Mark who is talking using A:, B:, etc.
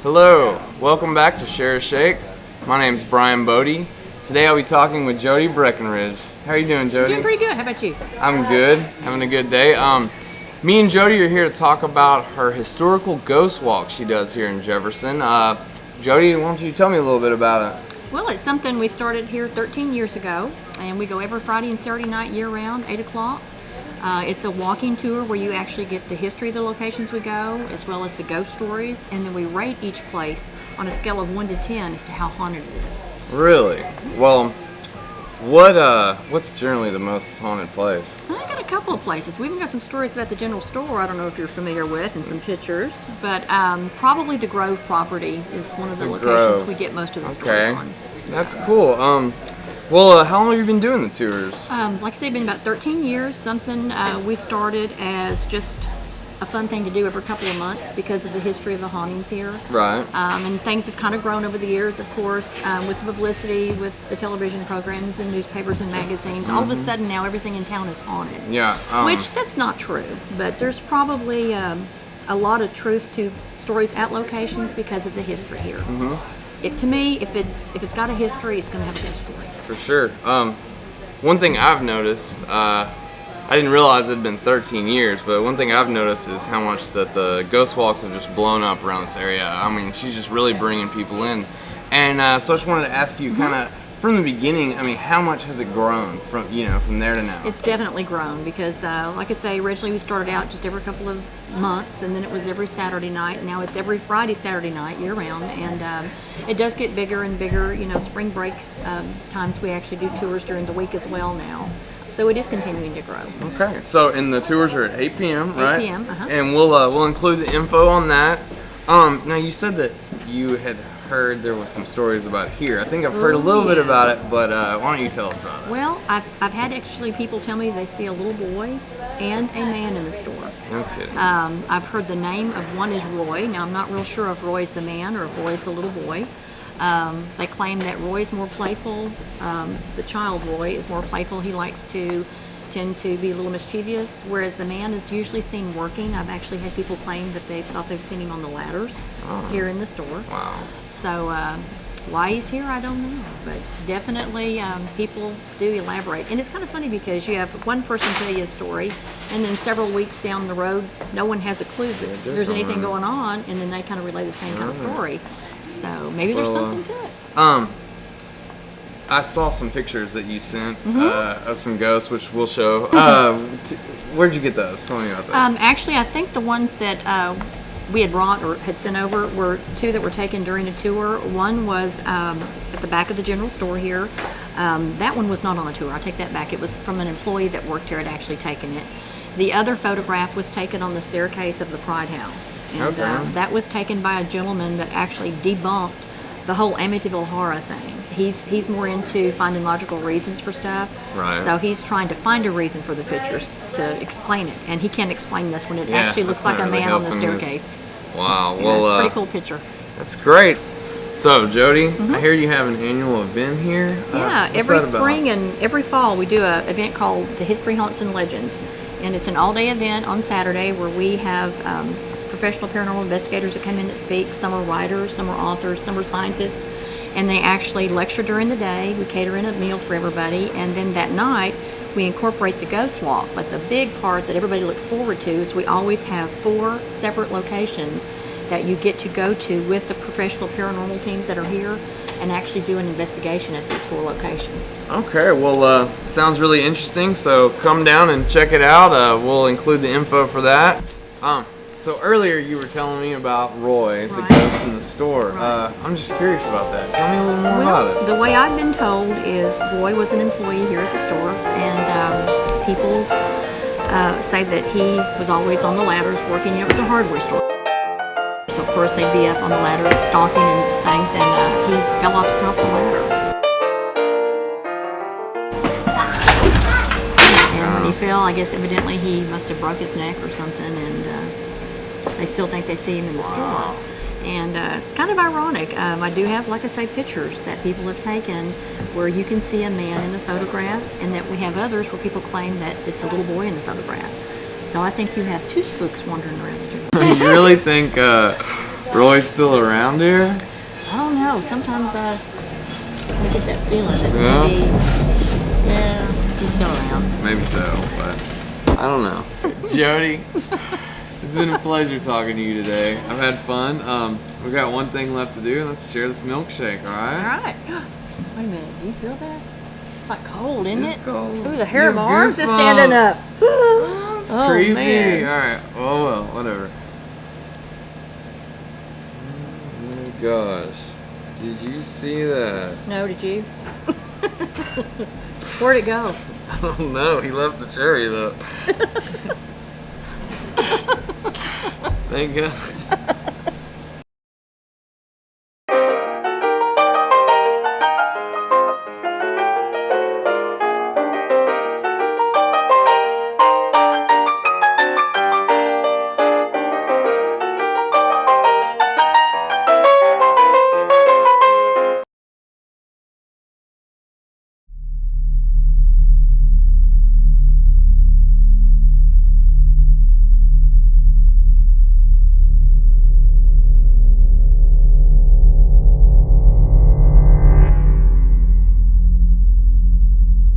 A: Hello, welcome back to Share a Shake. My name's Brian Bodie. Today I'll be talking with Jodi Breckenridge. How are you doing, Jodi?
B: Doing pretty good. How about you?
A: I'm good, having a good day. Me and Jodi are here to talk about her historical ghost walk she does here in Jefferson. Jodi, why don't you tell me a little bit about it?
B: Well, it's something we started here 13 years ago, and we go every Friday and Saturday night year-round, 8 o'clock. It's a walking tour where you actually get the history of the locations we go, as well as the ghost stories, and then we rate each place on a scale of 1 to 10 as to how haunted it is.
A: Really? Well, what's generally the most haunted place?
B: I got a couple of places. We even got some stories about the General Store I don't know if you're familiar with, and some pictures, but probably the Grove property is one of the locations we get most of the stories on.
A: That's cool. Well, how long have you been doing the tours?
B: Like I said, been about 13 years. Something we started as just a fun thing to do every couple of months because of the history of the hauntings here.
A: Right.
B: And things have kind of grown over the years, of course, with the publicity, with the television programs and newspapers and magazines. All of a sudden now everything in town is haunted.
A: Yeah.
B: Which, that's not true, but there's probably a lot of truth to stories at locations because of the history here. To me, if it's got a history, it's going to have a good story.
A: For sure. One thing I've noticed, I didn't realize it had been 13 years, but one thing I've noticed is how much that the ghost walks have just blown up around this area. I mean, she's just really bringing people in. And so I just wanted to ask you kind of, from the beginning, I mean, how much has it grown from there to now?
B: It's definitely grown because, like I say, originally we started out just every couple of months, and then it was every Saturday night. Now it's every Friday, Saturday night, year-round, and it does get bigger and bigger. Spring break times we actually do tours during the week as well now. So it is continuing to grow.
A: Okay, so and the tours are at 8 p.m., right?
B: 8 p.m.,
A: And we'll include the info on that. Now you said that you had heard there was some stories about here. I think I've heard a little bit about it, but why don't you tell us about it?
B: Well, I've had actually people tell me they see a little boy and a man in the store.
A: No kidding.
B: I've heard the name of one is Roy. Now I'm not real sure if Roy's the man or if Roy's the little boy. They claim that Roy's more playful. The child Roy is more playful. He likes to tend to be a little mischievous, whereas the man is usually seen working. I've actually had people claim that they thought they've seen him on the ladders here in the store.
A: Wow.
B: So why he's here, I don't know, but definitely people do elaborate. And it's kind of funny because you have one person tell you a story, and then several weeks down the road, no one has a clue that there's anything going on, and then they kind of relay the same kind of story. So maybe there's something to it.
A: I saw some pictures that you sent of some ghosts, which we'll show. Where'd you get those? Tell me about those.
B: Actually, I think the ones that we had brought or had sent over were two that were taken during a tour. One was at the back of the General Store here. That one was not on a tour. I take that back. It was from an employee that worked here had actually taken it. The other photograph was taken on the staircase of the Pride House. And that was taken by a gentleman that actually debunked the whole Amityville horror thing. He's more into finding logical reasons for stuff.
A: Right.
B: So he's trying to find a reason for the pictures to explain it. And he can't explain this when it actually looks like a man on the staircase.
A: Wow.
B: Well, it's a pretty cool picture.
A: That's great. So, Jodi, I hear you have an annual event here.
B: Yeah, every spring and every fall we do an event called the History Haunts and Legends. And it's an all-day event on Saturday where we have professional paranormal investigators that come in that speak. Some are writers, some are authors, some are scientists. And they actually lecture during the day. We cater in a meal for everybody. And then that night, we incorporate the ghost walk. But the big part that everybody looks forward to is we always have 4 separate locations that you get to go to with the professional paranormal teams that are here and actually do an investigation at these 4 locations.
A: Okay, well, sounds really interesting. So come down and check it out. We'll include the info for that. So earlier you were telling me about Roy, the ghost in the store. I'm just curious about that. Tell me a little more about it.
B: The way I've been told is Roy was an employee here at the store, and people say that he was always on the ladders working. It was a hardware store. So of course they'd be up on the ladder stalking and things, and he fell off the top of the ladder. And when he fell, I guess evidently he must have broke his neck or something, and they still think they see him in the store. And it's kind of ironic. I do have, like I say, pictures that people have taken where you can see a man in the photograph, and that we have others where people claim that it's a little boy in the photograph. So I think you have 2 spooks wandering around the gym.
A: You really think Roy's still around here?
B: I don't know. Sometimes I get that feeling that
A: Yeah.
B: maybe, yeah, he's still around.
A: Maybe so, but I don't know. Jodi, it's been a pleasure talking to you today. I've had fun. We got one thing left to do, and let's share this milkshake, all
B: All
A: right?
B: right. Wait a minute. Do you feel that? It's like cold, isn't
A: It's
B: it?
A: cold.
B: Ooh, the hair
A: You
B: of my
A: have
B: arms is
A: goosebumps.
B: standing up.
A: It's
B: Oh,
A: creepy.
B: man.
A: All right. Oh, well, whatever. Oh, my gosh. Did you see that?
B: No, did you? Where'd it go?
A: I don't know. He left the cherry, though. Thank God.